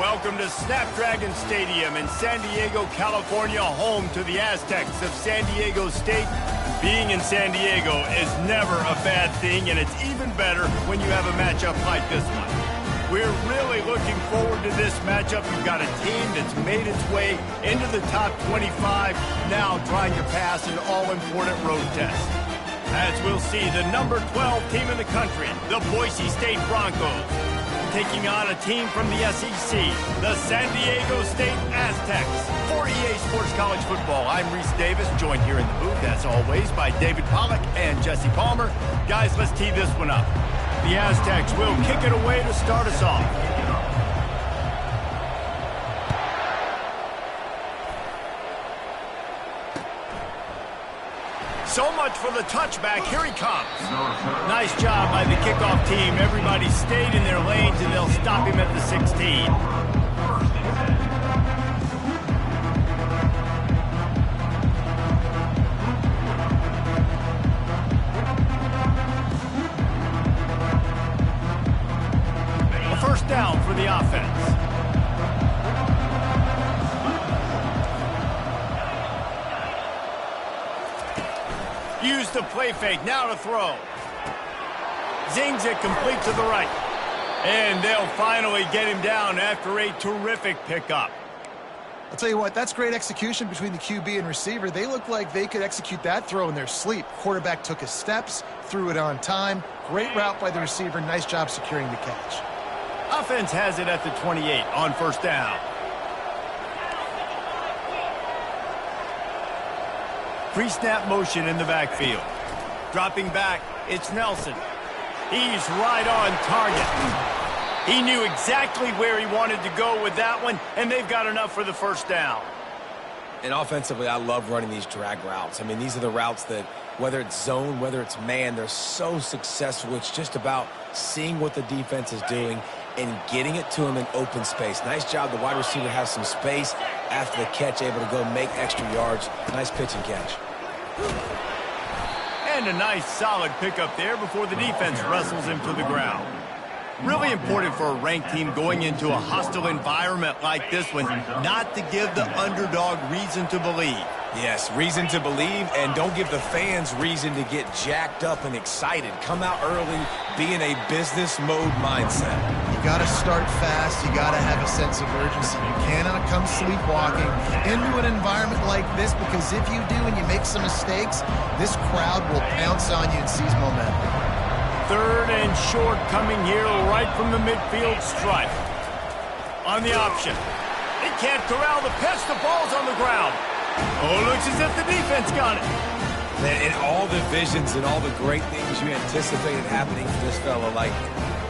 Welcome to Snapdragon Stadium in San Diego, California, home to the Aztecs of San Diego State. Being in San Diego is never a bad thing, and it's even better when you have a matchup like this one. We're really looking forward to this matchup. You've got a team that's made its way into the top 25, now trying to pass an all-important road test. As we'll see, the number 12 team in the country, the Boise State Broncos, taking on a team from the SEC, the San Diego State Aztecs. For EA Sports College Football, I'm Reese Davis, joined here in the booth, as always, by David Pollack and Jesse Palmer. Guys, let's tee this one up. The Aztecs will kick it away to start us off. So much for the touchback. Here he comes. Nice job by the kickoff team. Everybody stayed in their lanes, and they'll stop him at the 16. A first down for the offense. Use the play fake, now to throw. Zings it complete to the right. And they'll finally get him down after a terrific pickup. I'll tell you what, that's great execution between the QB and receiver. They look like they could execute that throw in their sleep. Quarterback took his steps, threw it on time. Great route by the receiver. Nice job securing the catch. Offense has it at the 28 on first down. Pre-snap motion in the backfield. Dropping back, it's Nelson. He's right on target. He knew exactly where he wanted to go with that one, and they've got enough for the first down. And offensively, I love running these drag routes. I mean, these are the routes that, whether it's zone, whether it's man, they're so successful. It's just about seeing what the defense is doing and getting it to him in open space. Nice job. The wide receiver has some space after the catch, able to go make extra yards. Nice pitch and catch. And a nice solid pickup there before the defense wrestles him to the ground. Really important for a ranked team going into a hostile environment like this one, not to give the underdog reason to believe. Yes, reason to believe, and don't give the fans reason to get jacked up and excited. Come out early, be in a business mode mindset. You got to start fast. You got to have a sense of urgency. You cannot come sleepwalking into an environment like this, because if you do and you make some mistakes, this crowd will pounce on you and seize momentum. Third and short coming here right from the midfield stripe. On the option. They can't corral the pitch. The ball's on the ground. Oh, looks as if the defense got it. Man, in all the visions and all the great things you anticipated happening for this fella, like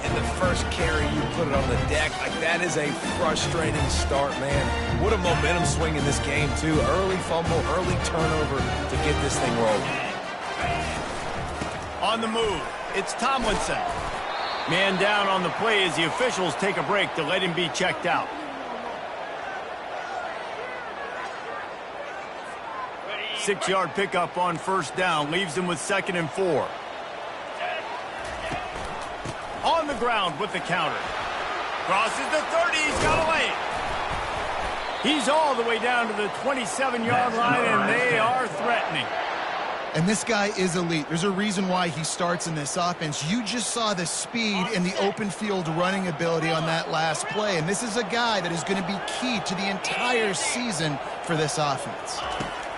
in the first carry you put it on the deck, like that is a frustrating start, man. What a momentum swing in this game, too. Early fumble, early turnover to get this thing rolling. On the move, it's Tomlinson. Man down on the play as the officials take a break to let him be checked out. Six-yard pickup on first down leaves him with 2nd and 4. On the ground with the counter. Crosses the 30. He's got away. He's all the way down to the 27-yard line, and they are threatening. And this guy is elite. There's a reason why he starts in this offense. You just saw the speed and the open field running ability on that last play. And this is a guy that is going to be key to the entire season for this offense.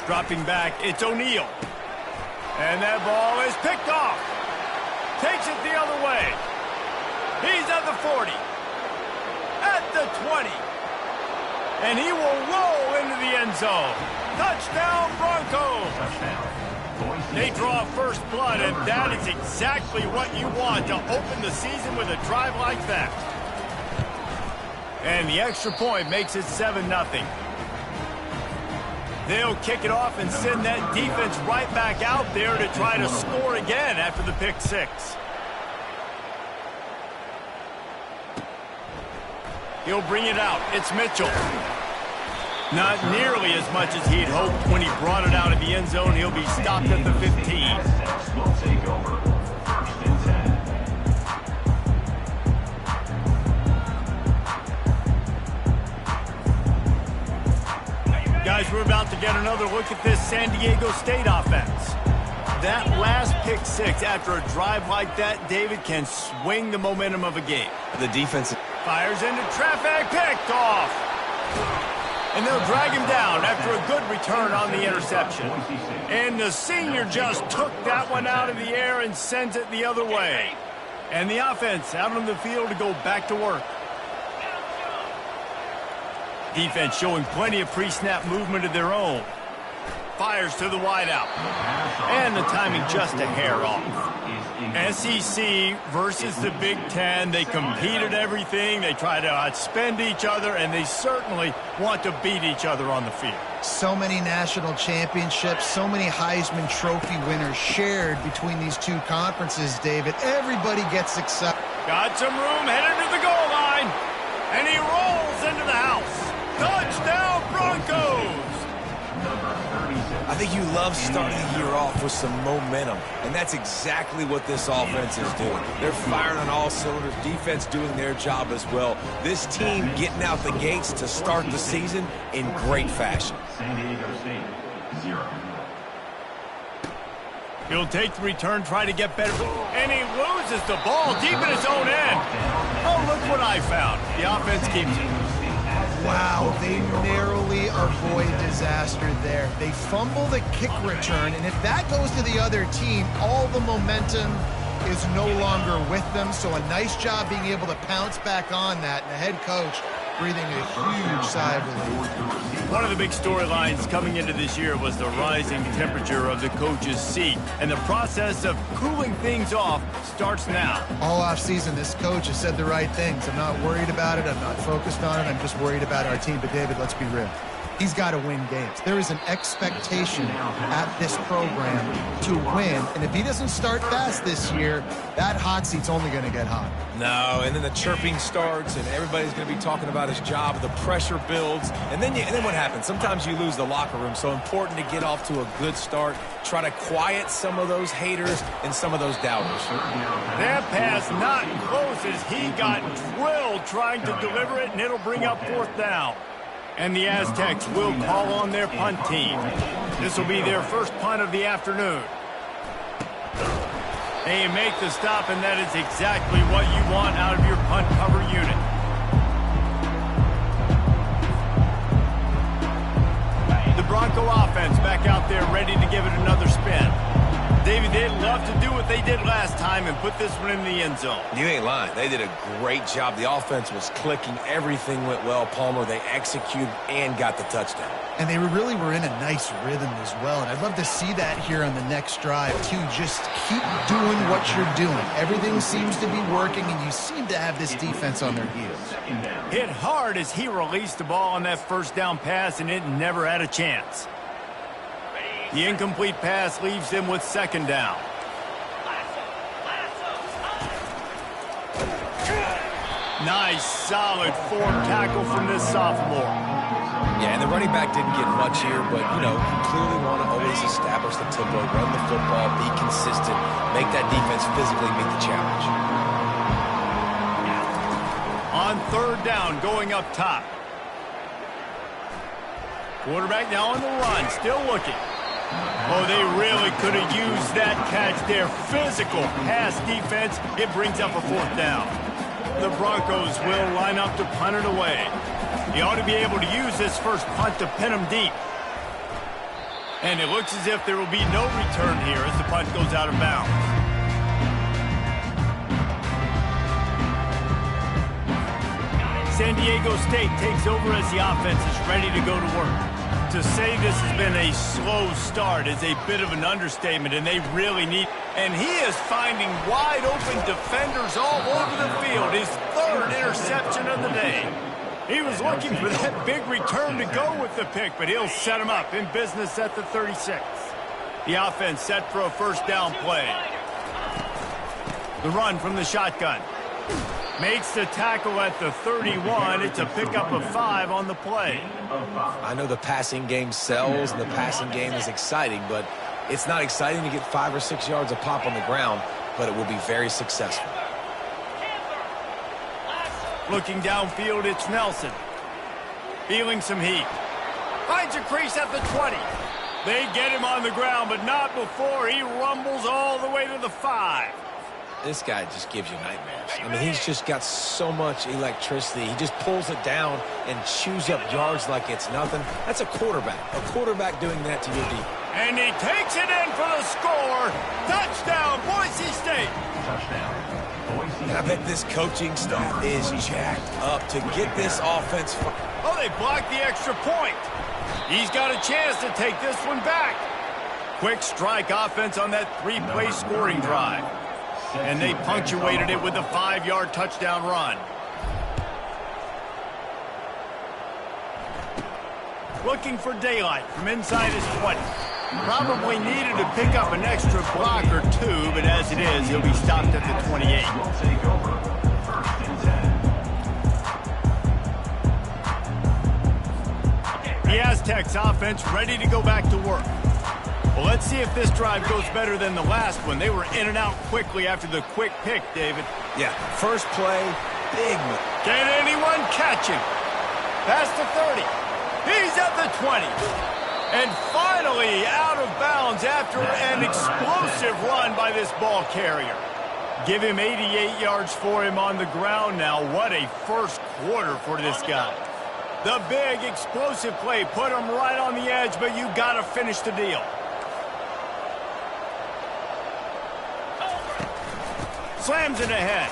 Dropping back, it's O'Neal. And that ball is picked off. Takes it the other way. He's at the 40. At the 20. And he will roll into the end zone. Touchdown, Broncos. Touchdown. They draw first blood, and that is exactly what you want to open the season with a drive like that. And the extra point makes it 7-0. They'll kick it off and send that defense right back out there to try to score again after the pick six. He'll bring it out. It's Mitchell. Not nearly as much as he'd hoped when he brought it out of the end zone. He'll be stopped at the 15. Guys, we're about to get another look at this San Diego State offense. That last pick six after a drive like that, David, can swing the momentum of a game. The defense fires into traffic, picked off. And they'll drag him down after a good return on the interception. And the senior just took that one out of the air and sends it the other way. And the offense out on the field to go back to work. Defense showing plenty of pre-snap movement of their own. Fires to the wideout. And the timing just a hair off. SEC versus the Big Ten. They compete at everything. They try to outspend each other, and they certainly want to beat each other on the field. So many national championships, so many Heisman Trophy winners shared between these two conferences, David. Everybody gets excited. Got some room, headed to the goal line. And he rolls into the house. Touchdown, Broncos! I think you love starting the year off with some momentum, and that's exactly what this offense is doing. They're firing on all cylinders, defense doing their job as well. This team getting out the gates to start the season in great fashion. San Diego State, 0. He'll take the return, try to get better, and he loses the ball deep in his own end. Oh, look what I found. The offense keeps it. Wow, they narrowly avoid disaster there. They fumble the kick return, and if that goes to the other team, all the momentum is no longer with them. So a nice job being able to pounce back on that, and the head coach breathing a huge sigh of relief. One of the big storylines coming into this year was the rising temperature of the coach's seat, and the process of cooling things off starts now. All offseason, this coach has said the right things. I'm not worried about it. I'm not focused on it. I'm just worried about our team. But, David, let's be real. He's got to win games. There is an expectation at this program to win. And if he doesn't start fast this year, that hot seat's only going to get hot. No, and then the chirping starts, and everybody's going to be talking about his job. The pressure builds, and then what happens? Sometimes you lose the locker room. So important to get off to a good start. Try to quiet some of those haters and some of those doubters. That pass not close as he got drilled trying to deliver it, and it'll bring up fourth down. And the Aztecs will call on their punt team. This will be their first punt of the afternoon. They make the stop, and that is exactly what you want out of your punt cover unit. The Bronco offense back out there ready to give it another spin. David, they'd love to do what they did last time and put this one in the end zone. You ain't lying. They did a great job. The offense was clicking. Everything went well, Palmer. They executed and got the touchdown. And they really were in a nice rhythm as well. And I'd love to see that here on the next drive, too. Just keep doing what you're doing. Everything seems to be working, and you seem to have this defense on their heels. Hit hard as he released the ball on that first down pass, and it never had a chance. The incomplete pass leaves them with second down. Nice, solid form tackle from this sophomore. Yeah, and the running back didn't get much here, but, you clearly want to always establish the tempo, run the football, be consistent, make that defense physically meet the challenge. On third down, going up top. Quarterback now on the run, still looking. Oh, they really could have used that catch there. Physical pass defense. It brings up a fourth down. The Broncos will line up to punt it away. He ought to be able to use this first punt to pin him deep. And it looks as if there will be no return here as the punt goes out of bounds. San Diego State takes over as the offense is ready to go to work. To say this has been a slow start is a bit of an understatement, and they really need... And he is finding wide-open defenders all over the field. His third interception of the day. He was looking for that big return to go with the pick, but he'll set him up in business at the 36. The offense set for a first down play. The run from the shotgun. Makes the tackle at the 31. It's a pickup of 5 on the play. I know the passing game sells and the passing game is exciting, but it's not exciting to get 5 or 6 yards a pop on the ground, but it will be very successful. Looking downfield, it's Nelson. Feeling some heat. Finds a crease at the 20. They get him on the ground, but not before he rumbles all the way to the 5. This guy just gives you nightmares. I mean, he's just got so much electricity. He just pulls it down and chews up yards like it's nothing. That's a quarterback. A quarterback doing that to your defense. And he takes it in for the score. Touchdown, Boise State. Touchdown, Boise State. And I bet this coaching staff is jacked up to get this offense. Oh, they blocked the extra point. He's got a chance to take this one back. Quick strike offense on that 3-play scoring drive. And they punctuated it with a 5-yard touchdown run. Looking for daylight from inside his 20. Probably needed to pick up an extra block or two, but as it is, he'll be stopped at the 28. Will take over. First and 10. The Aztecs offense ready to go back to work. Well, let's see if this drive goes better than the last one. They were in and out quickly after the quick pick, David. Yeah, first play, big move. Can anyone catch him? Past the 30. He's at the 20. And finally out of bounds after an explosive run by this ball carrier. Give him 88 yards for him on the ground now. What a first quarter for this guy. The big explosive play put him right on the edge, but you got to finish the deal. Slams it ahead,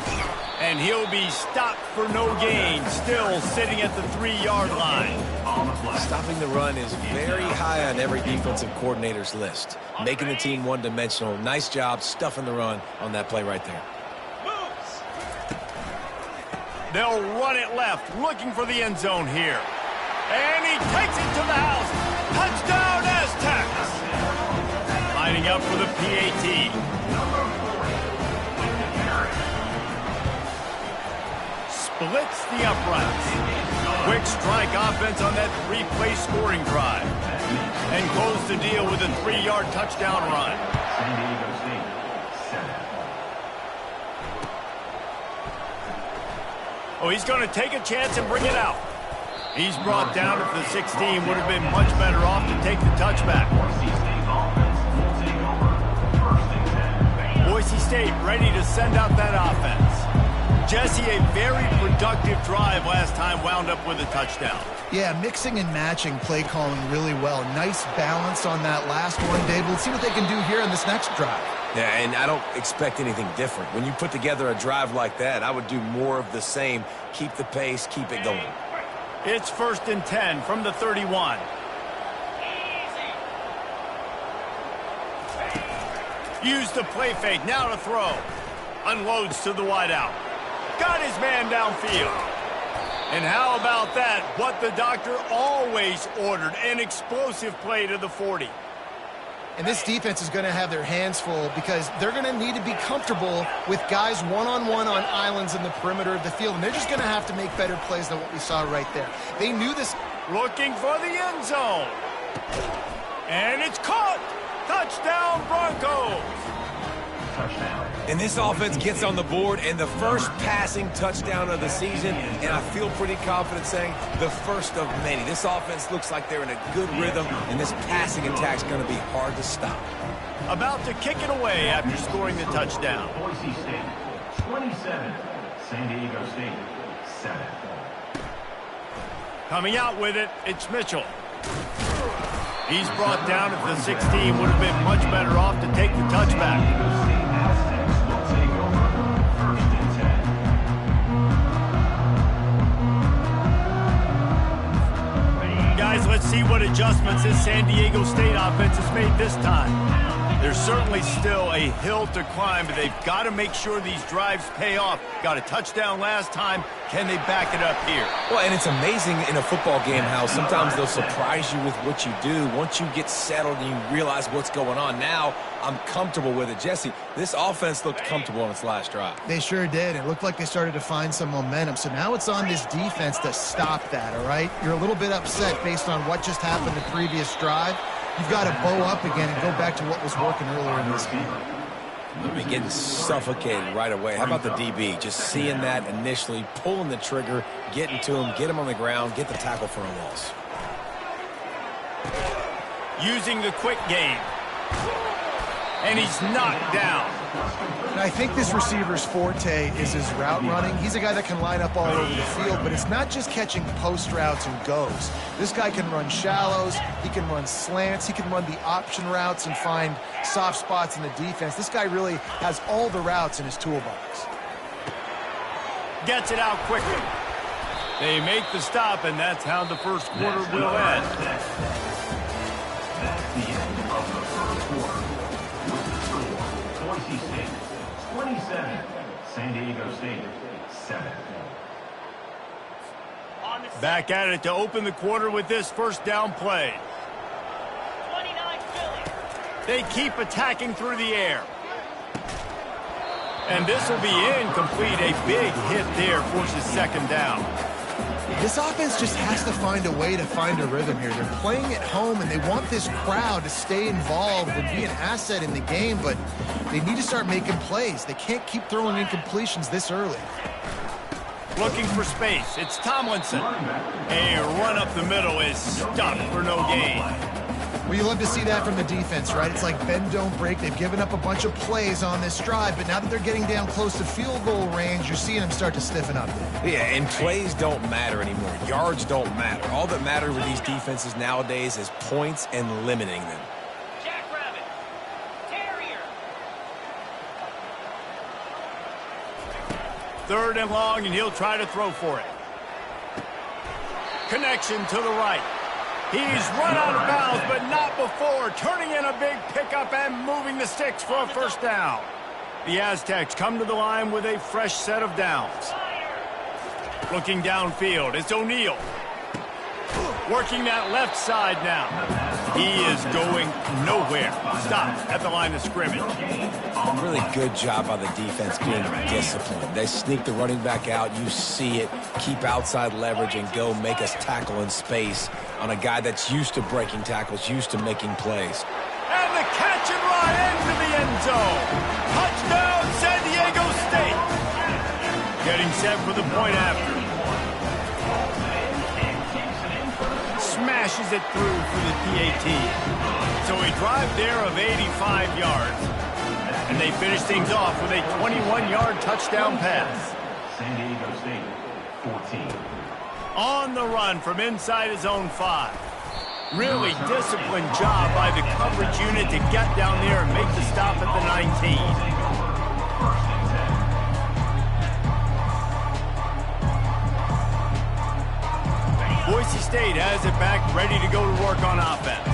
and he'll be stopped for no gain, still sitting at the 3-yard line. Stopping the run is very high on every defensive coordinator's list. Making the team one-dimensional. Nice job stuffing the run on that play right there. They'll run it left, looking for the end zone here. And he takes it to the house. Touchdown, Aztecs! Lining up for the PAT. Splits the uprights. Quick strike offense on that 3-play scoring drive. And close the deal with a 3-yard touchdown run. San Diego State, 7. Oh, he's going to take a chance and bring it out. He's brought down at the 16. Would have been much better off to take the touchback. Boise State offense will take over. First and 10. Boise State ready to send out that offense. Jesse, a very productive drive last time, wound up with a touchdown. Yeah, mixing and matching play calling really well. Nice balance on that last one, Dave. Let's see what they can do here in this next drive. Yeah, and I don't expect anything different. When you put together a drive like that, I would do more of the same. Keep the pace, keep it going. It's first and 10 from the 31. Use the play fake, now to throw. Unloads to the wideout. Got his man downfield. And how about that? What the doctor always ordered, an explosive play to the 40. And this defense is going to have their hands full because they're going to need to be comfortable with guys one-on-one on islands in the perimeter of the field. And they're just going to have to make better plays than what we saw right there. They knew this. Looking for the end zone. And it's caught. Touchdown, Broncos. Touchdown. And this offense gets on the board, and the first passing touchdown of the season, and I feel pretty confident saying the first of many. This offense looks like they're in a good rhythm, and this passing attack's going to be hard to stop. About to kick it away after scoring the touchdown. Boise State, 27. San Diego State, 7. Coming out with it, it's Mitchell. He's brought down at the 16. Would have been much better off to take the touchback. Guys, let's see what adjustments this San Diego State offense has made this time. There's certainly still a hill to climb, but they've got to make sure these drives pay off. Got a touchdown last time. Can they back it up here? Well, and it's amazing in a football game how sometimes they'll surprise you with what you do. Once you get settled and you realize what's going on, now I'm comfortable with it. Jesse, this offense looked comfortable on its last drive. They sure did. It looked like they started to find some momentum. So now it's on this defense to stop that, all right? You're a little bit upset based on what just happened the previous drive. You've got to bow up again and go back to what was working earlier in this game. I mean, getting suffocated right away. How about the DB? Just seeing that initially, pulling the trigger, getting to him, get him on the ground, get the tackle for a loss. using the quick game. And he's knocked down. And I think this receiver's forte is his route running. He's a guy that can line up all over the field, but it's not just catching post routes and goes. This guy can run shallows, he can run slants, he can run the option routes and find soft spots in the defense. This guy really has all the routes in his toolbox. Gets it out quickly. They make the stop, and that's how the first quarter will end. That's the end of the first quarter. With the score, Boise State 27, San Diego State 7. Back at it to open the quarter with this first down play. 29 Philly. They keep attacking through the air. And this will be incomplete. A big hit there forces second down. This offense just has to find a way to find a rhythm here. They're playing at home, and they want this crowd to stay involved and be an asset in the game, but they need to start making plays. They can't keep throwing incompletions this early. Looking for space. It's Tomlinson. A run up the middle is stuffed for no gain. Well, you love to see that from the defense, right? It's like bend, don't break. They've given up a bunch of plays on this drive, but now that they're getting down close to field goal range, you're seeing them start to stiffen up. Yeah, and plays don't matter anymore. Yards don't matter. All that matters with these defenses nowadays is points and limiting them. Jackrabbit. Terrier. Third and long, and he'll try to throw for it. Connection to the right. He's run out of bounds, but not before. Turning in a big pickup and moving the sticks for a first down. The Aztecs come to the line with a fresh set of downs. Looking downfield, it's O'Neal. Working that left side now. He is going nowhere. Stop at the line of scrimmage. Really good job by the defense being disciplined. They sneak the running back out. You see it. Keep outside leverage and go make us tackle in space on a guy that's used to breaking tackles, used to making plays. And the catch and run into the end zone. Touchdown, San Diego State. Getting set for the point after. Smashes it through for the PAT. So a drive there of 85 yards. And they finish things off with a 21-yard touchdown pass. San Diego State 14. On the run from inside his own 5. Really disciplined job by the coverage unit to get down there and make the stop at the 19. Boise State has it back, ready to go to work on offense.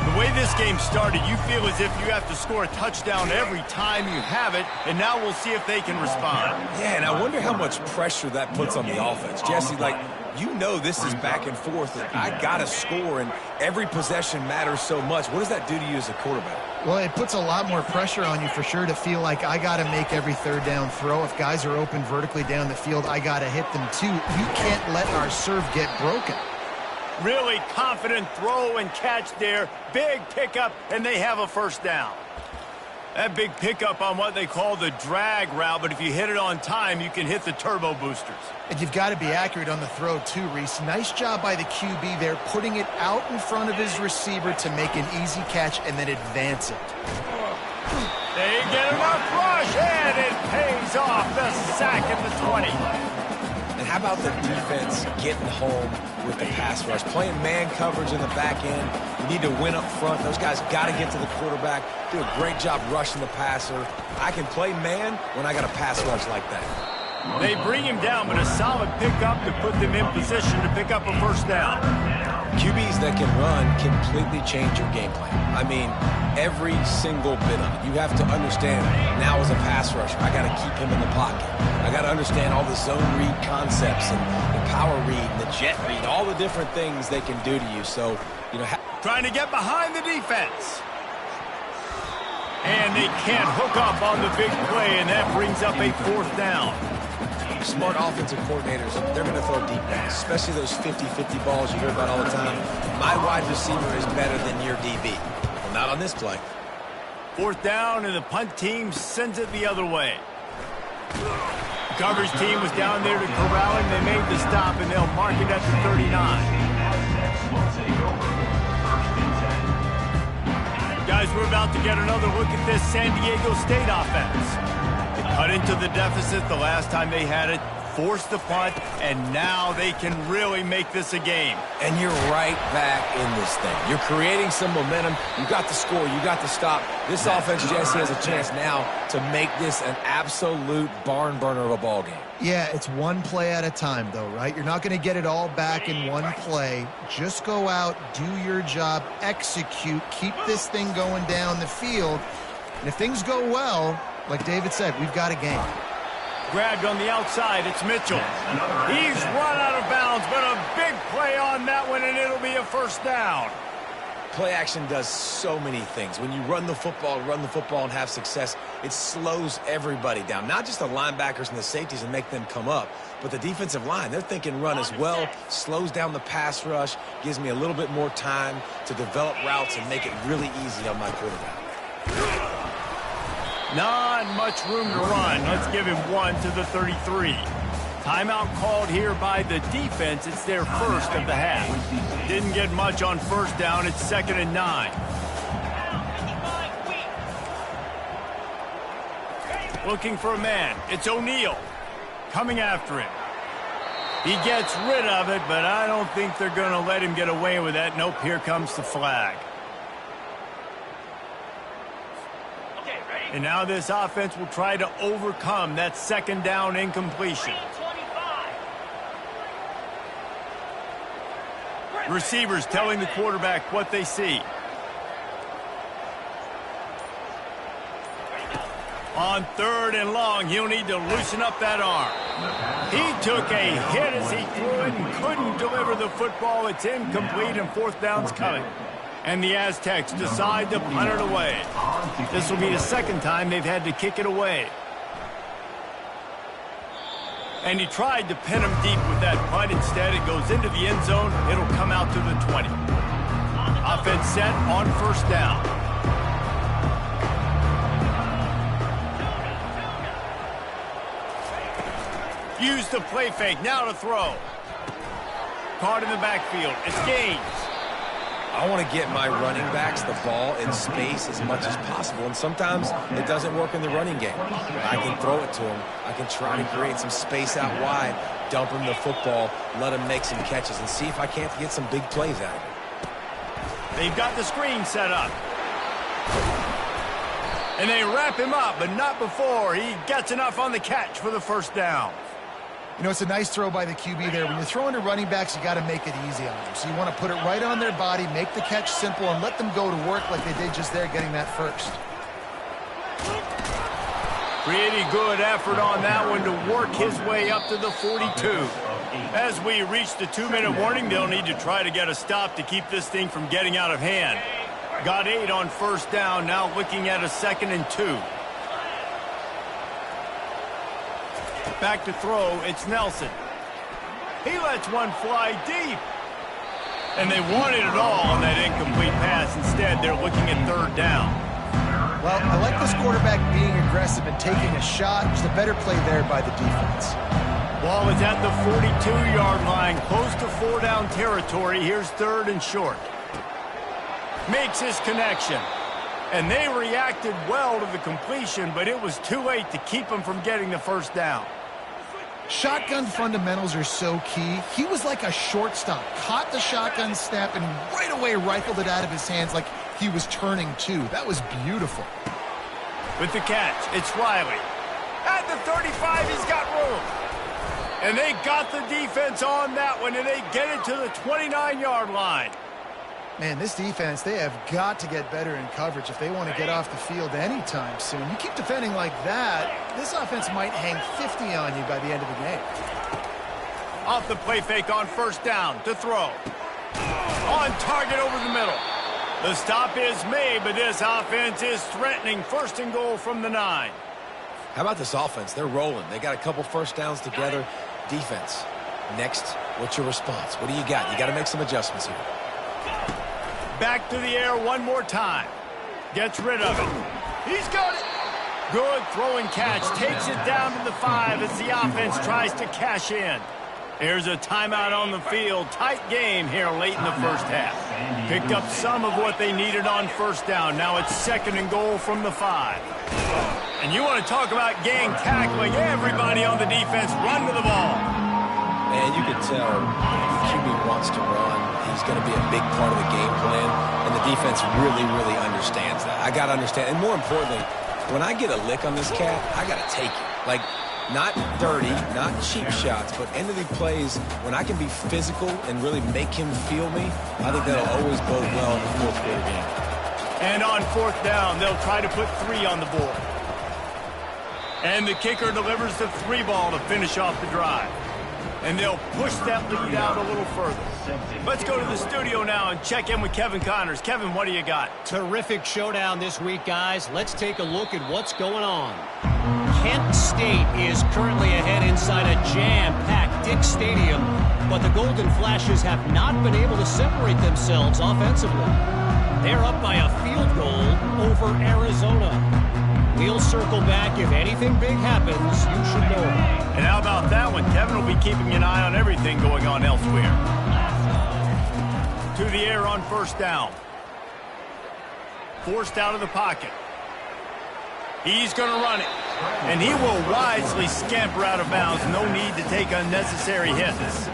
The way this game started, you feel as if you have to score a touchdown every time you have it, and now we'll see if they can respond. Yeah, and I wonder how much pressure that puts on the offense. Jesse, like, you know this is back and forth, and I got to score, and every possession matters so much. What does that do to you as a quarterback? Well, it puts a lot more pressure on you for sure to feel like I got to make every third down throw. If guys are open vertically down the field, I got to hit them too. You can't let our serve get broken. Really confident throw and catch there. Big pickup, and they have a first down. That big pickup on what they call the drag route, but if you hit it on time, you can hit the turbo boosters. And you've got to be accurate on the throw too, Reese. Nice job by the QB there, putting it out in front of his receiver to make an easy catch and then advance it. They get enough rush, and it pays off. The sack at the 20. And how about the defense getting home with the pass rush? Playing man coverage in the back end. You need to win up front. Those guys got to get to the quarterback. Do a great job rushing the passer. I can play man when I got a pass rush like that. They bring him down, but a solid pickup to put them in position to pick up a first down. QBs that can run completely change your game plan. I mean, every single bit of it. You have to understand, now as a pass rusher, I got to keep him in the pocket. I got to understand all the zone read concepts and the power read and the jet read, all the different things they can do to you. So, you know, trying to get behind the defense. And they can't hook up on the big play, and that brings up a fourth down. Smart offensive coordinators, they're going to throw deep balls, especially those 50-50 balls you hear about all the time. My wide receiver is better than your DB. Well, not on this play. Fourth down, and the punt team sends it the other way. The coverage team was down there to corral him. They made the stop, and they'll mark it at the 39. we're about to get another look at this San Diego State offense. They cut into the deficit the last time they had it, forced the punt, and now they can really make this a game. And you're right back in this thing. You're creating some momentum. You got the score. You got the stop. This offense, Jesse, has a chance now to make this an absolute barn burner of a ball game. Yeah, it's one play at a time, though, right? You're not going to get it all back in one play. Just go out, do your job, execute, keep this thing going down the field. And if things go well, like David said, we've got a game. Grabbed on the outside, it's Mitchell. He's run out of bounds, but a big play on that one, and it'll be a first down. Play action does so many things. When you run the football and have success, it slows everybody down. Not just the linebackers and the safeties and make them come up, but the defensive line. They're thinking run as well, slows down the pass rush, gives me a little bit more time to develop routes and make it really easy on my quarterback. Not much room to run. Let's give him one to the 33. Timeout called here by the defense. It's their first of the half. Didn't get much on first down. It's 2nd and 9. Looking for a man. It's O'Neal coming after him. He gets rid of it, but I don't think they're going to let him get away with that. Nope, here comes the flag. And now this offense will try to overcome that 2nd down incompletion. Receivers telling the quarterback what they see. On 3rd and long, he'll need to loosen up that arm. He took a hit as he threw it and couldn't deliver the football. It's incomplete, and 4th down's coming. And the Aztecs decide to punt it away. This will be the 2nd time they've had to kick it away. And he tried to pin him deep with that punt. Instead, it goes into the end zone. It'll come out to the 20. Offense set on 1st down. Use the play fake. Now to throw. Caught in the backfield. It's Gaines. I want to get my running backs the ball in space as much as possible, and sometimes it doesn't work in the running game. I can throw it to him. I can try to create some space out wide, dump him the football, let him make some catches, and see if I can't get some big plays out of it. They've got the screen set up. And they wrap him up, but not before he gets enough on the catch for the 1st down. You know, it's a nice throw by the QB there. When you're throwing to running backs, you got to make it easy on them. So you want to put it right on their body, make the catch simple, and let them go to work like they did just there, getting that first. Pretty good effort on that one to work his way up to the 42. As we reach the 2-minute warning, they'll need to try to get a stop to keep this thing from getting out of hand. Got 8 on 1st down, now looking at a 2nd and 2. Back to throw, it's Nelson. He lets one fly deep. And they wanted it all on that incomplete pass. Instead, they're looking at 3rd down. Well, I like this quarterback being aggressive and taking a shot. Just a better play there by the defense. Ball is at the 42-yard line, close to 4-down territory. Here's 3rd and short. Makes his connection. And they reacted well to the completion, but it was too late to keep him from getting the 1st down. Shotgun fundamentals are so key. He was like a shortstop. Caught the shotgun snap and right away rifled it out of his hands like he was turning too. That was beautiful. With the catch, it's Riley. At the 35, he's got room. And they got the defense on that one, and they get it to the 29-yard line. Man, this defense, they have got to get better in coverage if they want to get off the field anytime soon. You keep defending like that, this offense might hang 50 on you by the end of the game. Off the play fake on 1st down to throw. On target over the middle. The stop is made, but this offense is threatening 1st and goal from the 9. How about this offense? They're rolling. They got a couple 1st downs together. Defense. Next, what's your response? What do you got? You got to make some adjustments here. Back to the air one more time. Gets rid of it. He's got it. Good throwing catch. Takes it down to the 5 as the offense tries to cash in. Here's a timeout on the field. Tight game here late in the first half. Picked up some of what they needed on first down. Now it's 2nd and goal from the 5. And you want to talk about gang tackling. Everybody on the defense run to the ball. Man, you can tell QB wants to run. He's going to be a big part of the game plan. And the defense really, really understands that. I got to understand. And more importantly, when I get a lick on this cat, I got to take it. Like, not dirty, not cheap shots, but end of the plays, when I can be physical and really make him feel me, I think that'll always bode well in the fourth quarter game. And on 4th down, they'll try to put 3 on the board. And the kicker delivers the 3 ball to finish off the drive. And they'll push that lead out a little further. Let's go to the studio now and check in with Kevin Connors. Kevin, what do you got? Terrific showdown this week, guys. Let's take a look at what's going on. Kent State is currently ahead inside a jam-packed Dick Stadium, but the Golden Flashes have not been able to separate themselves offensively. They're up by a field goal over Arizona. We'll circle back. If anything big happens, you should know. And how about that one? Kevin will be keeping an eye on everything going on elsewhere. To the air on 1st down. Forced out of the pocket. He's going to run it. And he will wisely scamper out of bounds. No need to take unnecessary hits.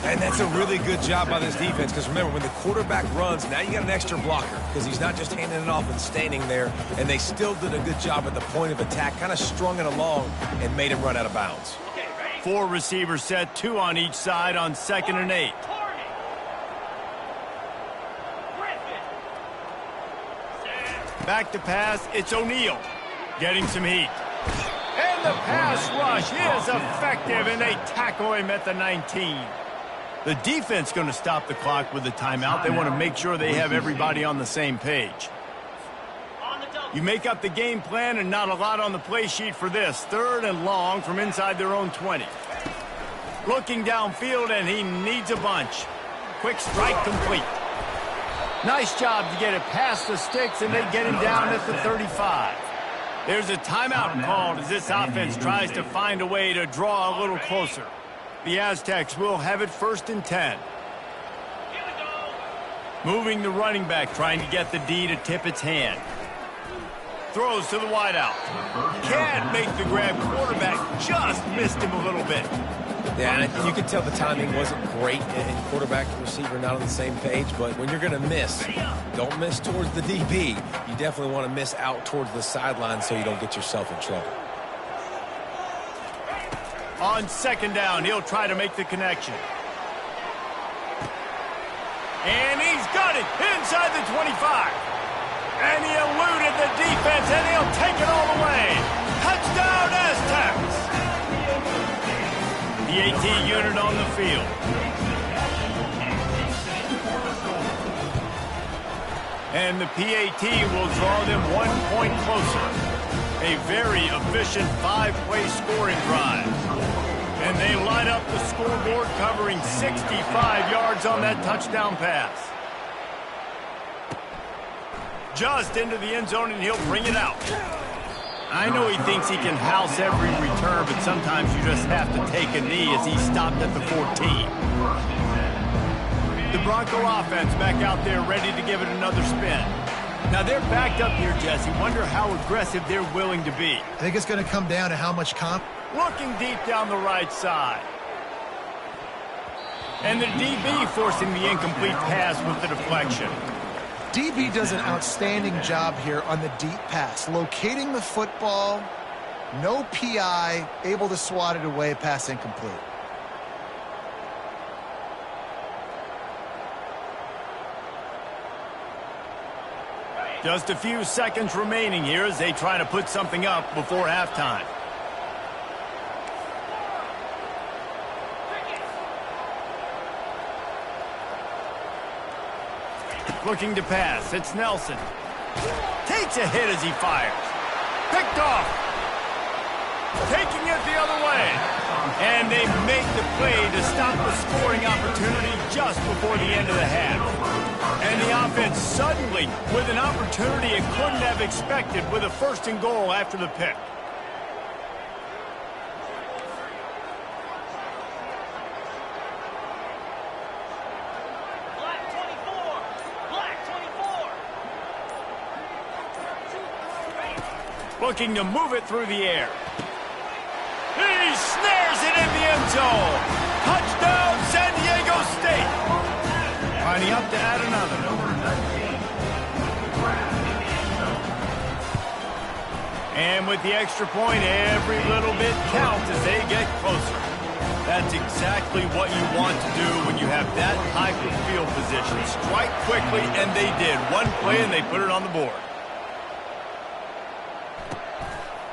And that's a really good job by this defense, because remember, when the quarterback runs, now you got an extra blocker, because he's not just handing it off and standing there, and they still did a good job at the point of attack, kind of strung it along and made him run out of bounds. 4 receivers set, 2 on each side on 2nd and 8. Back to pass, it's O'Neal getting some heat. And the pass rush is effective, and they tackle him at the 19. The defense going to stop the clock with the timeout. They want to make sure they have everybody on the same page. You make up the game plan and not a lot on the play sheet for this. 3rd and long from inside their own 20. Looking downfield, and he needs a bunch. Quick strike complete. Nice job to get it past the sticks, and they get him down at the 35. There's a timeout called as this offense tries to find a way to draw a little closer. The Aztecs will have it 1st and 10. Moving the running back, trying to get the D to tip its hand. Throws to the wideout. Can't make the grab. Quarterback just missed him a little bit. Yeah, and you can tell the timing wasn't great, and quarterback and receiver not on the same page, but when you're going to miss, don't miss towards the DB. You definitely want to miss out towards the sideline so you don't get yourself in trouble. On 2nd down, he'll try to make the connection. And he's got it inside the 25. And he eluded the defense, and he'll take it all the way. Touchdown, Aztecs! The AT unit on the field. And the PAT will draw them 1 point closer. A very efficient 5-play scoring drive. And they light up the scoreboard, covering 65 yards on that touchdown pass. Just into the end zone, and he'll bring it out. I know he thinks he can house every return, but sometimes you just have to take a knee as he stopped at the 14. The Bronco offense back out there ready to give it another spin. Now they're backed up here, Jesse. Wonder how aggressive they're willing to be. I think it's going to come down to how much Looking deep down the right side. And the DB forcing the incomplete pass with the deflection. DB does an outstanding job here on the deep pass. Locating the football, no PI, able to swat it away, pass incomplete. Just a few seconds remaining here as they try to put something up before halftime. Looking to pass. It's Nelson. Takes a hit as he fires. Picked off. Taking it the other way. And they make the play to stop the scoring opportunity just before the end of the half. And the offense suddenly with an opportunity it couldn't have expected with a 1st and goal after the pick. Looking to move it through the air. He snares it in the end zone. Touchdown, San Diego State. Lining up to add another. And with the extra point, every little bit counts as they get closer. That's exactly what you want to do when you have that type of field position. Strike quickly, and they did. One play, and they put it on the board.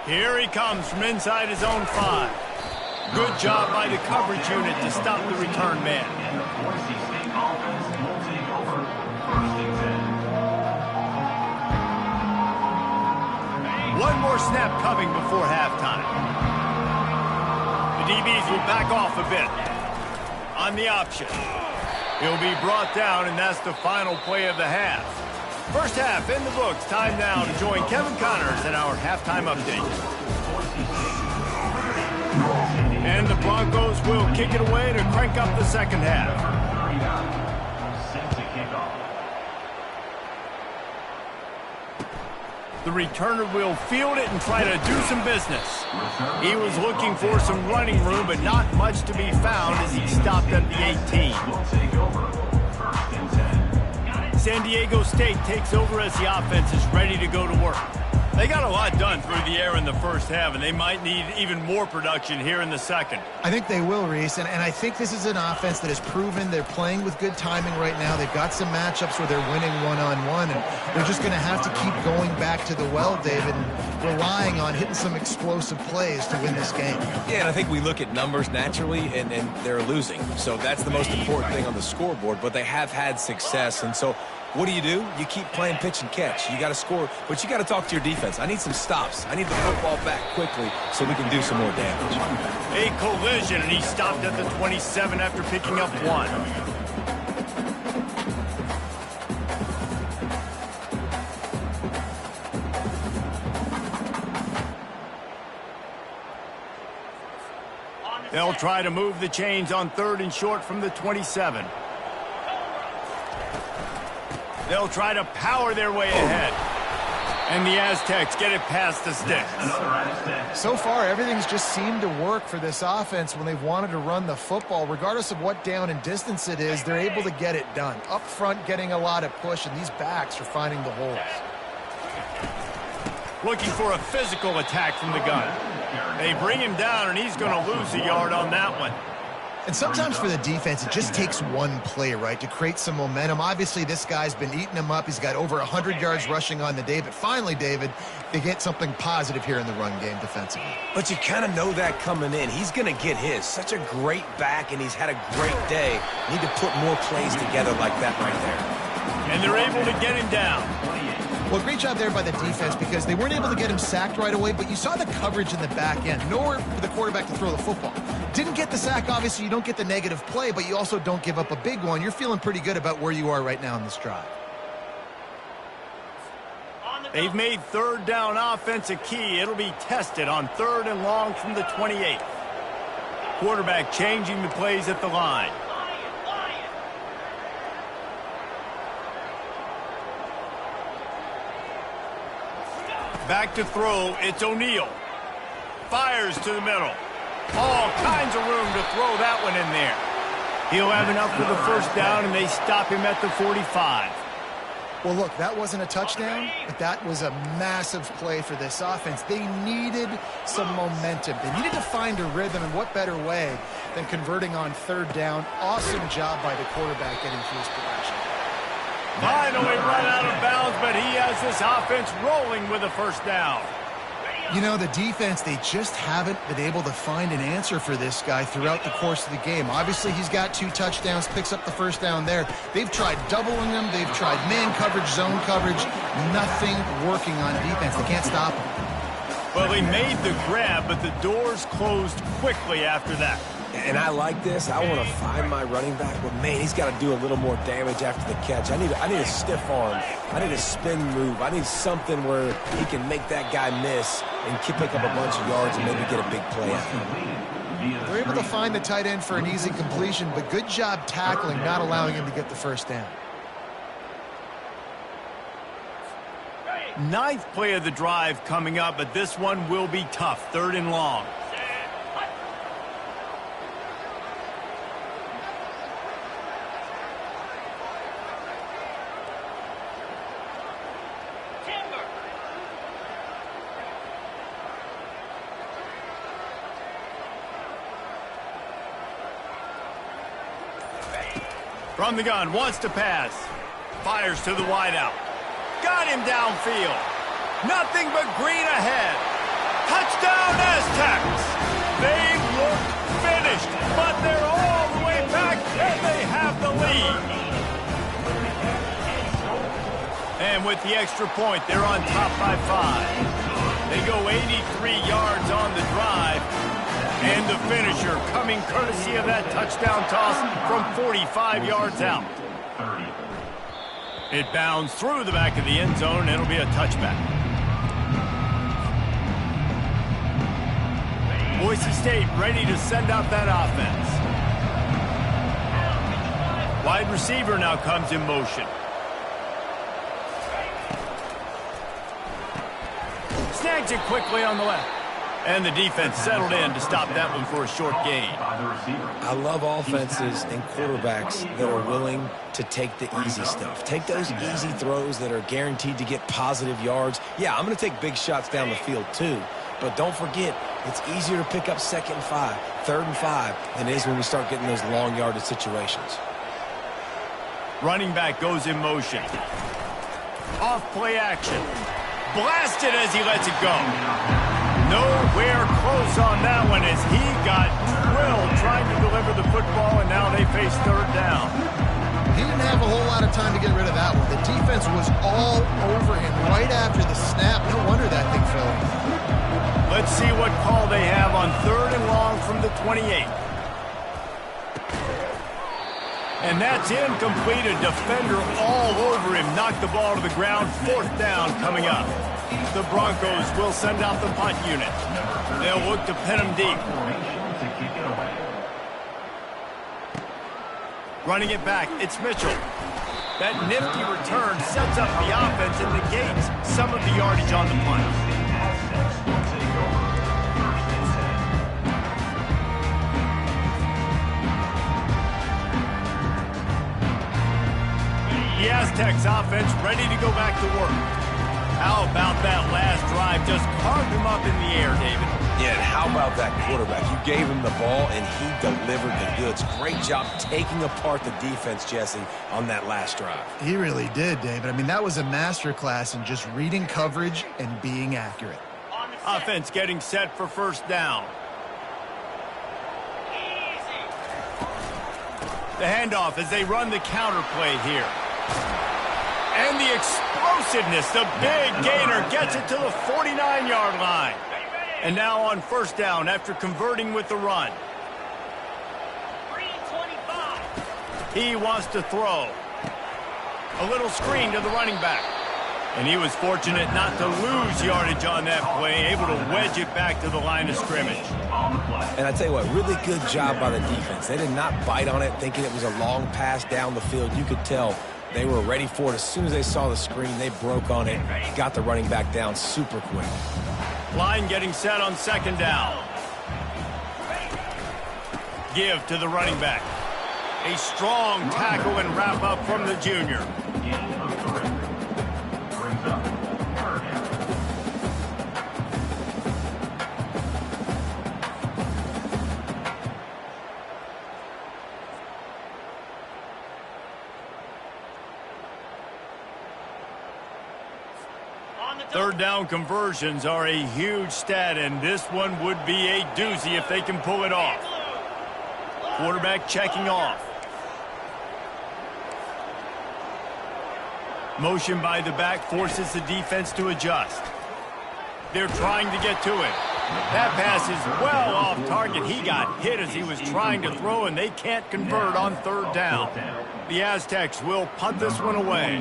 Here he comes from inside his own 5. Good job by the coverage unit to stop the return man. And the Boise State offense will take over 1st and 10. One more snap coming before halftime. The DBs will back off a bit. On the option. He'll be brought down, and that's the final play of the half. First half in the books. Time now to join Kevin Connors in our halftime update. And the Broncos will kick it away to crank up the second half. Set to kick off. The returner will field it and try to do some business. He was looking for some running room, but not much to be found as he stopped at the 18. Will take over 1st and 10. San Diego State takes over as the offense is ready to go to work. They got a lot done through the air in the first half, and they might need even more production here in the second. I think they will, Reese, and I think this is an offense that has proven they're playing with good timing right now. They've got some matchups where they're winning one-on-one, and they're just going to have to keep going back to the well, David, and relying on hitting some explosive plays to win this game. Yeah, and I think we look at numbers naturally, and they're losing. So that's the most important thing on the scoreboard, but they have had success, and so what do? You keep playing pitch and catch. You got to score, but you got to talk to your defense. I need some stops. I need the football back quickly so we can do some more damage. A collision, and he stopped at the 27 after picking up 1. They'll try to move the chains on 3rd and short from the 27. They'll try to power their way ahead. And the Aztecs get it past the sticks. So far, everything's just seemed to work for this offense when they've wanted to run the football. Regardless of what down and distance it is, they're able to get it done. Up front, getting a lot of push, and these backs are finding the holes. Looking for a physical attack from the gun. They bring him down, and he's going to lose a yard on that one. And sometimes for the defense, it just takes one play, right, to create some momentum. Obviously, this guy's been eating them up. He's got over 100 yards rushing on the day. But finally, David, they get something positive here in the run game defensively. But you kind of know that coming in. He's going to get his. Such a great back, and he's had a great day. Need to put more plays together like that right there. And they're able to get him down. Well, great job there by the defense because they weren't able to get him sacked right away, but you saw the coverage in the back end. Nowhere for the quarterback to throw the football. Didn't get the sack, obviously. You don't get the negative play, but you also don't give up a big one. You're feeling pretty good about where you are right now in this drive. They've made 3rd down offense a key. It'll be tested on 3rd and long from the 28. Quarterback changing the plays at the line. Back to throw, it's O'Neal. Fires to the middle. All kinds of room to throw that one in there. He'll have enough for the 1st down, and they stop him at the 45. Well, look, that wasn't a touchdown, but that was a massive play for this offense. They needed some momentum. They needed to find a rhythm, and what better way than converting on 3rd down. Awesome job by the quarterback getting through his progression. Finally run out of bounds, but he has this offense rolling with a 1st down. You know, the defense, they just haven't been able to find an answer for this guy throughout the course of the game. Obviously, he's got 2 touchdowns, picks up the 1st down there. They've tried doubling him. They've tried man coverage, zone coverage. Nothing working on defense. They can't stop him. Well, they made the grab, but the doors closed quickly after that. And I like this. I want to find my running back, but man, he's got to do a little more damage after the catch. I need a stiff arm. I need a spin move. I need something where he can make that guy miss and pick up a bunch of yards and maybe get a big play out of it. They're able to find the tight end for an easy completion, but good job tackling, not allowing him to get the 1st down. Ninth play of the drive coming up, but this one will be tough. 3rd and long. From the gun, wants to pass. Fires to the wideout. Got him downfield. Nothing but green ahead. Touchdown Aztecs! They look finished, but they're all the way back, and they have the lead. And with the extra point, they're on top by 5. They go 83 yards on the drive. And the finisher coming courtesy of that touchdown toss from 45 yards out. It bounds through the back of the end zone, and it'll be a touchback. Boise State ready to send out that offense. Wide receiver now comes in motion. Snags it quickly on the left. And the defense settled in to stop that one for a short gain. I love offenses and quarterbacks that are willing to take the easy stuff. Take those easy throws that are guaranteed to get positive yards. Yeah, I'm going to take big shots down the field too. But don't forget, it's easier to pick up 2nd and 5, 3rd and 5 than it is when we start getting those long yardage situations. Running back goes in motion. Off play action. Blasted as he lets it go. Nowhere close on that one as he got drilled trying to deliver the football, and now they face 3rd down. He didn't have a whole lot of time to get rid of that one. The defense was all over him right after the snap. No wonder that thing fell. Let's see what call they have on 3rd and long from the 28. And that's incomplete. A defender all over him. Knocked the ball to the ground. 4th down coming up. The Broncos will send out the punt unit. They'll look to pin him deep. Running it back, it's Mitchell. That nifty return sets up the offense and negates some of the yardage on the punt. The Aztecs offense ready to go back to work. How about that last drive? Just carved him up in the air, David. Yeah, and how about that quarterback? You gave him the ball, and he delivered the goods. Great job taking apart the defense, Jesse, on that last drive. He really did, David. I mean, that was a masterclass in just reading coverage and being accurate. Offense getting set for 1st down. The handoff as they run the counter play here. And the explosiveness, the big gainer gets it to the 49-yard line. And now on 1st down after converting with the run. He wants to throw. A little screen to the running back. And he was fortunate not to lose yardage on that play, able to wedge it back to the line of scrimmage. And I tell you what, really good job by the defense. They did not bite on it thinking it was a long pass down the field. You could tell they were ready for it. As soon as they saw the screen, they broke on it, got the running back down super quick. Line getting set on 2nd down. Give to the running back. A strong tackle and wrap up from the junior. Third down conversions are a huge stat, and this one would be a doozy if they can pull it off. Quarterback checking off. Motion by the back forces the defense to adjust. They're trying to get to it. That pass is well off target. He got hit as he was trying to throw, and they can't convert on 3rd down. The Aztecs will punt this one away.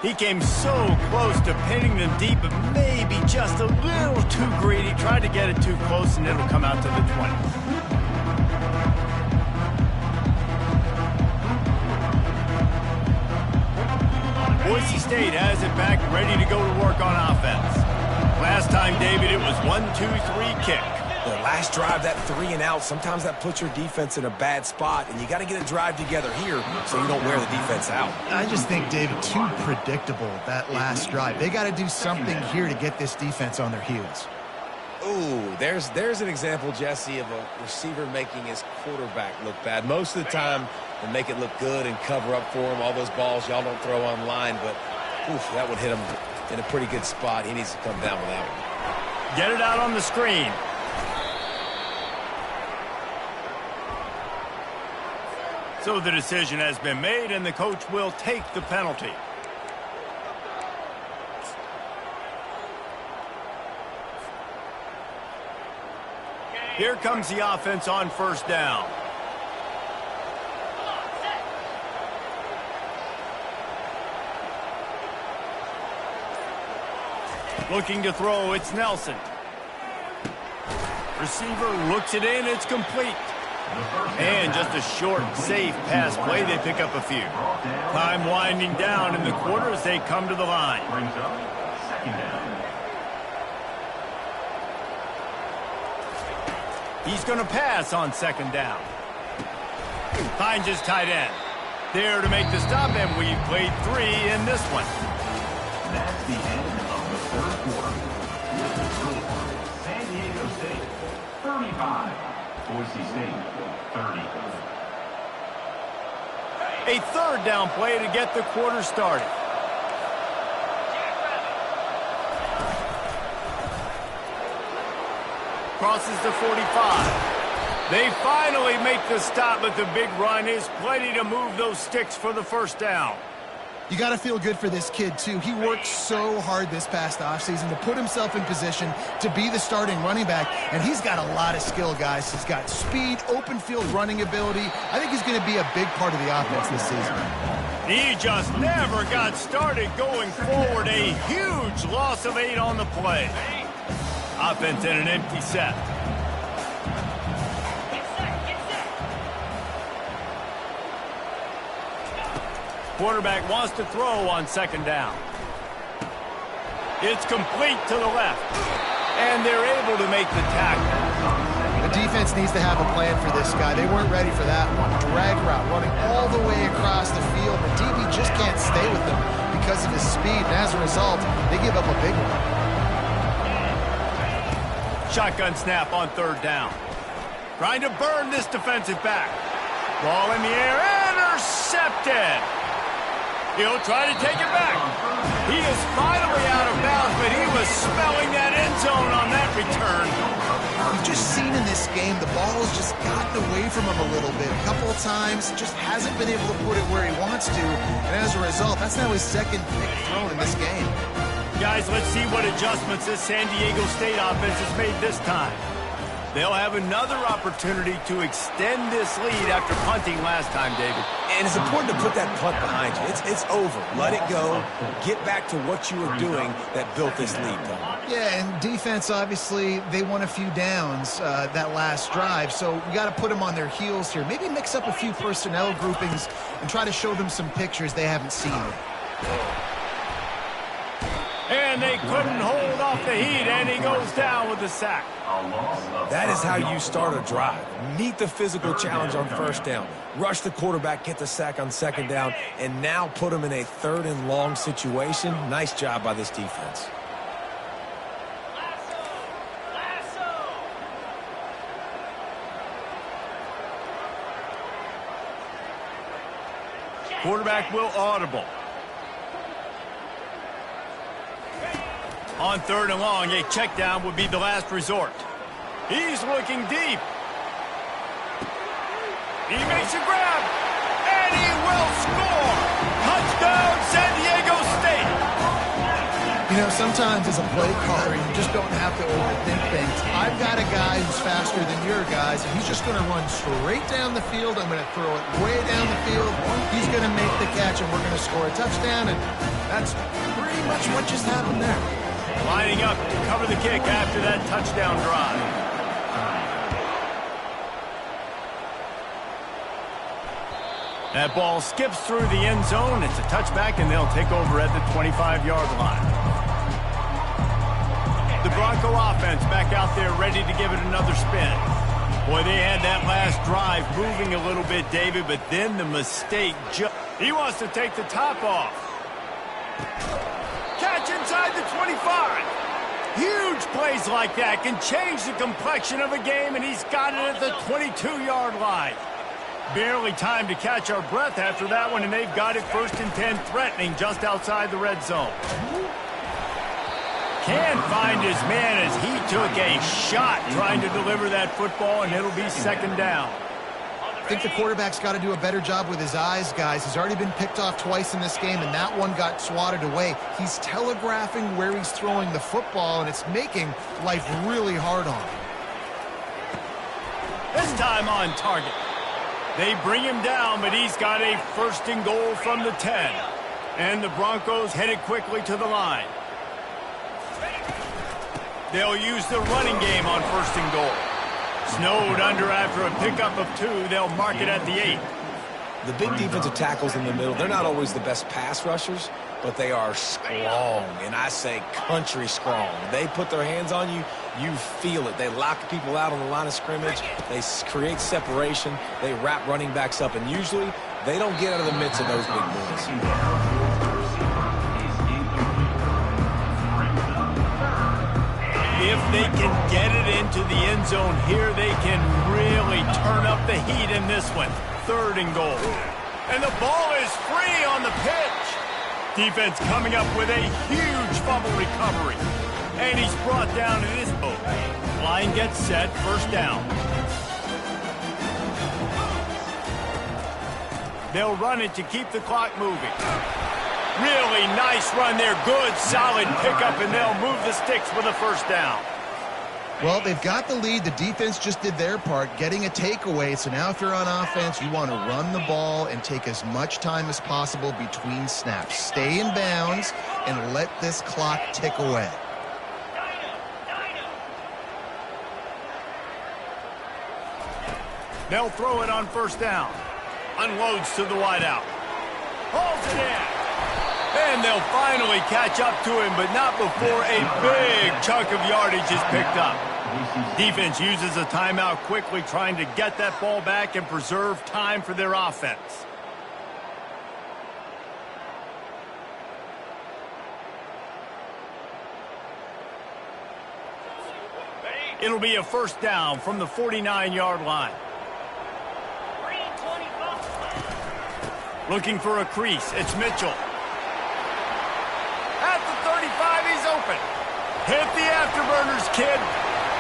He came so close to pinning them deep, but maybe just a little too greedy. Tried to get it too close, and it'll come out to the 20. back, ready to go to work on offense. Last time, David, it was 1-2-3 kick. The last drive, that 3 and out, sometimes that puts your defense in a bad spot, and you got to get a drive together here so you don't wear the defense out. I just think, David, too predictable, that last drive. They got to do something here to get this defense on their heels. Ooh, there's an example, Jesse, of a receiver making his quarterback look bad. Most of the time, they make it look good and cover up for him. All those balls y'all don't throw on line, but oof, that would hit him in a pretty good spot. He needs to come down with that one. Get it out on the screen. So the decision has been made, and the coach will take the penalty. Here comes the offense on first down. Looking to throw, it's Nelson. Receiver looks it in, it's complete. And just a short, safe pass play, they pick up a few. Time winding down in the quarter as they come to the line. Brings up second down. He's going to pass on second down. Finds his tight end. There to make the stop, and we've played 3 in this one. That's the end of the third quarter. With the score, San Diego State 35, Boise State 30. A third down play to get the quarter started. Crosses the 45. They finally make the stop, but the big run is plenty to move those sticks for the first down. You got to feel good for this kid, too. He worked so hard this past offseason to put himself in position to be the starting running back, and he's got a lot of skill, guys. He's got speed, open field running ability. I think he's going to be a big part of the offense this season. He just never got started going forward. A huge loss of 8 on the play. Offense in an empty set. Quarterback wants to throw on second down. It's complete to the left. And they're able to make the tackle. The defense needs to have a plan for this guy. They weren't ready for that one. Drag route running all the way across the field. The DB just can't stay with him because of his speed. And as a result, they give up a big one. Shotgun snap on third down. Trying to burn this defensive back. Ball in the air. Intercepted. He'll try to take it back. He is finally out of bounds, but he was smelling that end zone on that return. We've just seen in this game the ball has just gotten away from him a little bit. A couple of times, just hasn't been able to put it where he wants to. And as a result, that's now his second big throw in this game. Guys, let's see what adjustments this San Diego State offense has made this time. They'll have another opportunity to extend this lead after punting last time, David. And it's important to put that punt behind you. It's over. Let it go. Get back to what you were doing that built this lead, Tom. Yeah, and defense, obviously, they won a few downs that last drive, so we got to put them on their heels here. Maybe mix up a few personnel groupings and try to show them some pictures they haven't seen yet. And they couldn't hold off the heat, and he goes down with the sack. That is how you start a drive. Meet the physical challenge on first down. Rush the quarterback, get the sack on second down, and now put him in a third and long situation. Nice job by this defense. Quarterback will audible. On third and long, a check down would be the last resort. He's looking deep. He makes a grab, and he will score. Touchdown, San Diego State. You know, sometimes as a play caller, you just don't have to overthink things. I've got a guy who's faster than your guys, and he's just going to run straight down the field. I'm going to throw it way down the field. He's going to make the catch, and we're going to score a touchdown, and that's pretty much what just happened there. Lining up to cover the kick after that touchdown drive. That ball skips through the end zone. It's a touchback, and they'll take over at the 25-yard line. The Bronco offense back out there ready to give it another spin. Boy, they had that last drive moving a little bit, David, but then the mistake. He wants to take the top off. Catch inside the 25. Huge plays like that can change the complexion of a game, and he's got it at the 22-yard line. Barely time to catch our breath after that one, and they've got it 1st and 10, threatening just outside the red zone. Can't find his man as he took a shot trying to deliver that football, and it'll be 2nd down. I think the quarterback's got to do a better job with his eyes, guys. He's already been picked off twice in this game, and that one got swatted away. He's telegraphing where he's throwing the football, and it's making life really hard on him. This time on target. They bring him down, but he's got a 1st and goal from the 10. And the Broncos headed quickly to the line. They'll use the running game on 1st and goal. Snowed under after a pickup of 2. They'll mark it at the 8. The big defensive tackles in the middle, they're not always the best pass rushers, but they are strong, and I say country strong. They put their hands on you, you feel it. They lock people out on the line of scrimmage. They create separation. They wrap running backs up, and usually they don't get out of the midst of those big boys. If they can get it into the end zone here, they can really turn up the heat in this one. 3rd and goal. And the ball is free on the pitch. Defense coming up with a huge fumble recovery. And he's brought down in this boat. Line gets set, 1st down. They'll run it to keep the clock moving. Really nice run there. Good, solid pickup, and they'll move the sticks with a 1st down. Well, they've got the lead. The defense just did their part, getting a takeaway. So now if you're on offense, you want to run the ball and take as much time as possible between snaps. Stay in bounds and let this clock tick away. They'll throw it on 1st down. Unloads to the wideout. Holds it in. And they'll finally catch up to him, but not before a big chunk of yardage is picked up. Defense uses a timeout quickly, trying to get that ball back and preserve time for their offense. It'll be a 1st down from the 49-yard line. Looking for a crease. It's Mitchell. At the 35, he's open. Hit the afterburners, kid.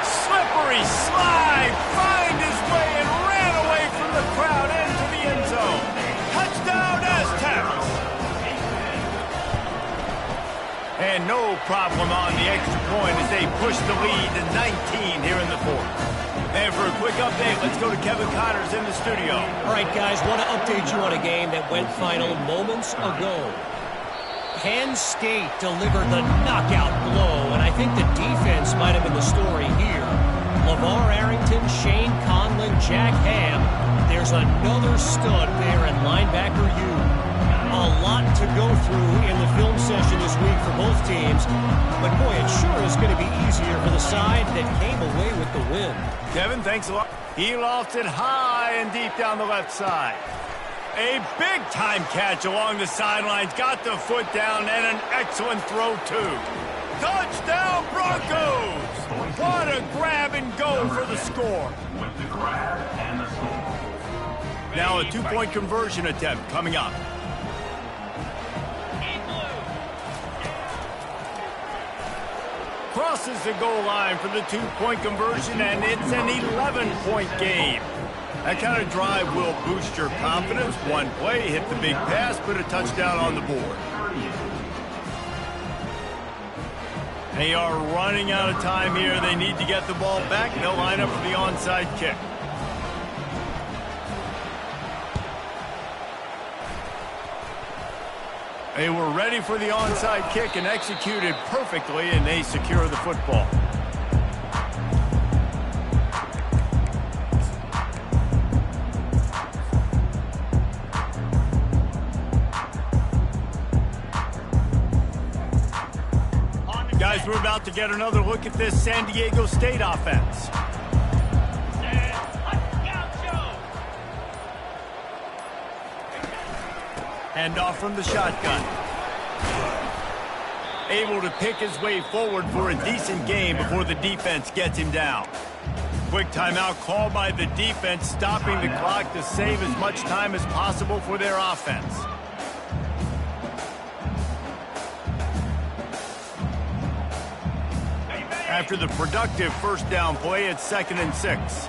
Slippery slide. Find his way and ran away from the crowd into the end zone. Touchdown, Aztecs. And no problem on the extra point as they push the lead to 19 here in the 4th. And for a quick update, let's go to Kevin Connors in the studio. All right, guys, want to update you on a game that went final moments ago. Penn State delivered the knockout blow, and I think the defense might have been the story here. LeVar Arrington, Shane Conlon, Jack Ham. There's another stud there in linebacker U. A lot to go through in the film session this week for both teams. But, boy, it sure is going to be easier for the side that came away with the win. Kevin, thanks a lot. He lofts it high and deep down the left side. A big-time catch along the sidelines. Got the foot down and an excellent throw, too. Touchdown, Broncos! What a grab and go for the score. With the grab and the score. Now a 2-point conversion attempt coming up. Crosses the goal line for the 2-point conversion, and it's an 11-point game. That kind of drive will boost your confidence. One play, hit the big pass, put a touchdown on the board. They are running out of time here. They need to get the ball back. They'll line up for the onside kick. They were ready for the onside kick and executed perfectly, and they secure the football. As we're about to get another look at this San Diego State offense. Hand off from the shotgun. Able to pick his way forward for a decent game before the defense gets him down. Quick timeout called by the defense, stopping the clock to save as much time as possible for their offense. After the productive first down play, it's 2nd and 6.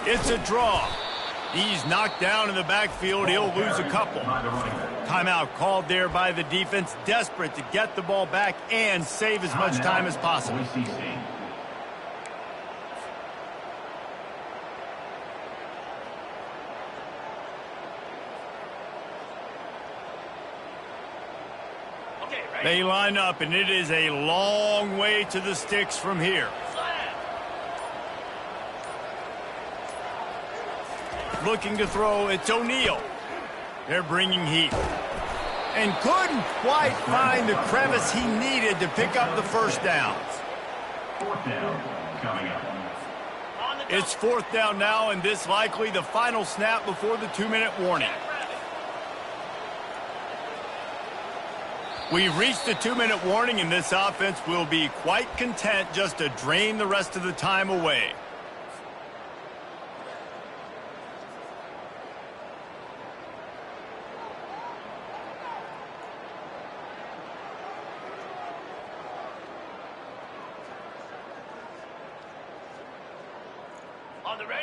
It's a draw. He's knocked down in the backfield. He'll lose a couple. Timeout called there by the defense, desperate to get the ball back and save as much time as possible. They line up, and it is a long way to the sticks from here. Looking to throw, it's O'Neal. They're bringing heat. And couldn't quite find the crevice he needed to pick up the first down. 4th down coming up. It's 4th down now, and this likely the final snap before the 2-minute warning. We've reached the 2-minute warning, and this offense will be quite content just to drain the rest of the time away.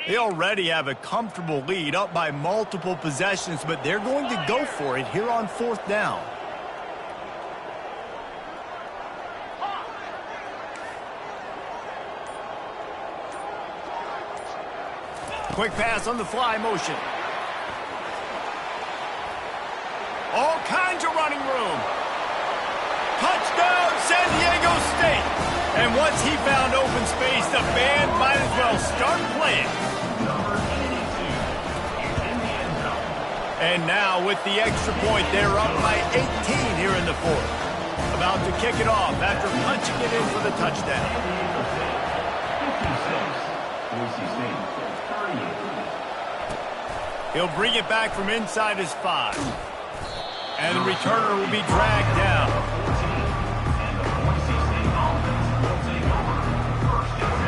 They already have a comfortable lead, up by multiple possessions, but they're going to go for it here on 4th down. Quick pass on the fly motion. All kinds of running room. Touchdown, San Diego State. And once he found open space, the band might as well start playing. And now with the extra point, they're up by 18 here in the 4th. About to kick it off after punching it in for the touchdown. 56, Boise State. He'll bring it back from inside his 5. And the returner will be dragged down. And the Boise State offense will take over 1st and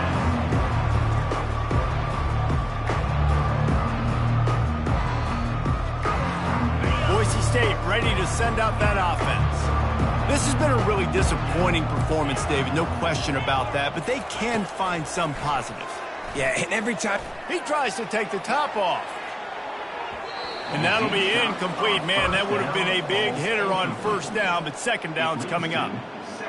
10. Boise State ready to send out that offense. This has been a really disappointing performance, David, no question about that, but they can find some positives. Yeah, and every time He tries to take the top off. And that'll be incomplete. Man, that would have been a big hitter on 1st down, but 2nd down's coming up.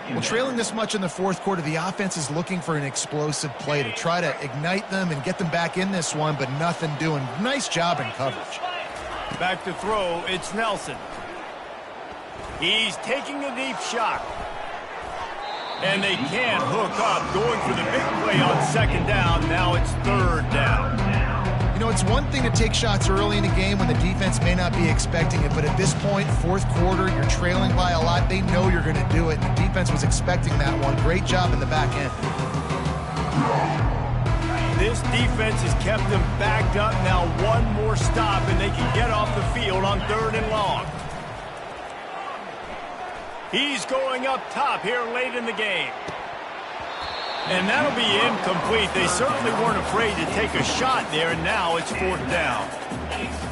Well, trailing this much in the 4th quarter, the offense is looking for an explosive play to try to ignite them and get them back in this one, but nothing doing. Nice job in coverage. Back to throw, it's Nelson. He's taking a deep shot. And they can't hook up, going for the big play on 2nd down. Now it's 3rd down. You know, it's one thing to take shots early in a game when the defense may not be expecting it, but at this point, 4th quarter, you're trailing by a lot. They know you're going to do it, and the defense was expecting that one. Great job in the back end. This defense has kept them backed up. Now one more stop, and they can get off the field on 3rd and long. He's going up top here late in the game. And that'll be incomplete. They certainly weren't afraid to take a shot there, and now it's 4th down.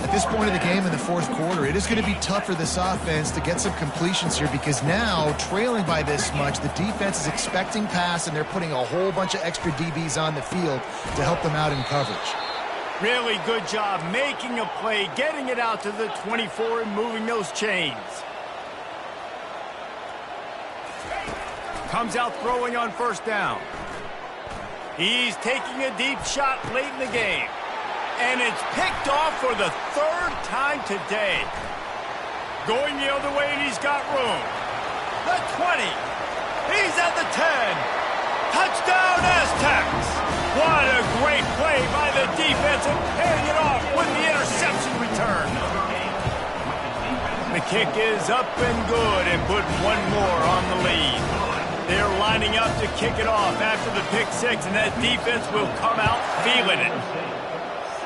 At this point of the game in the 4th quarter, it is going to be tough for this offense to get some completions here because now, trailing by this much, the defense is expecting pass, and they're putting a whole bunch of extra DBs on the field to help them out in coverage. Really good job making a play, getting it out to the 24 and moving those chains. Comes out throwing on 1st down. He's taking a deep shot late in the game. And it's picked off for the 3rd time today. Going the other way, and he's got room. The 20. He's at the 10. Touchdown, Aztecs. What a great play by the defense and paying it off with the interception return. The kick is up and good and put one more on the lead. They're lining up to kick it off after the pick six, and that defense will come out feeling it.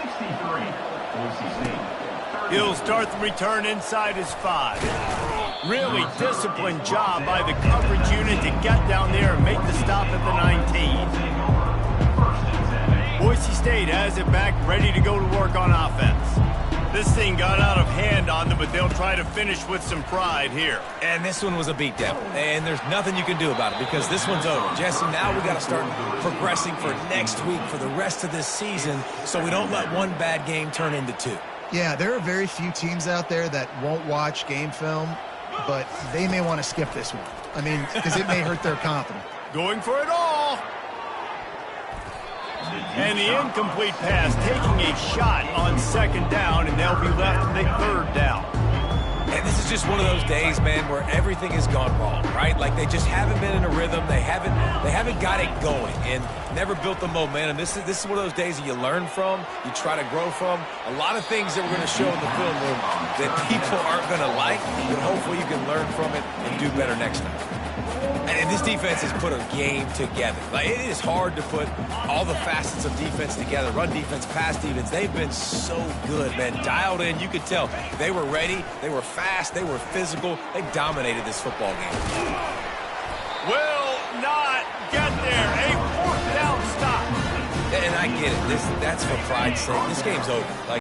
63, Boise State. He'll start the return inside his 5. Really disciplined job by the coverage unit to get down there and make the stop at the 19. Boise State has it back, ready to go to work on offense. This thing got out of hand on them, but they'll try to finish with some pride here. And this one was a beatdown, and there's nothing you can do about it because this one's over. Jesse, now we got to start progressing for next week, for the rest of this season, so we don't let one bad game turn into 2. Yeah, there are very few teams out there that won't watch game film, but they may want to skip this one. I mean, because it may hurt their confidence. Going for it all. And the incomplete pass, taking a shot on second down, and they'll be left with a third down. And this is just one of those days, man, where everything has gone wrong, right? Like they just haven't been in a rhythm. They haven't got it going and never built the momentum. This is one of those days that you learn from, you try to grow from. A lot of things that we're going to show in the film room that people aren't going to like, but hopefully you can learn from it and do better next time. And this defense has put a game together. Like, it is hard to put all the facets of defense together. Run defense, pass defense. They've been so good, man. Dialed in. You could tell they were ready. They were fast. They were physical. They dominated this football game. Will not get there. A fourth down stop. And I get it. That's for pride's sake. This game's over. Like,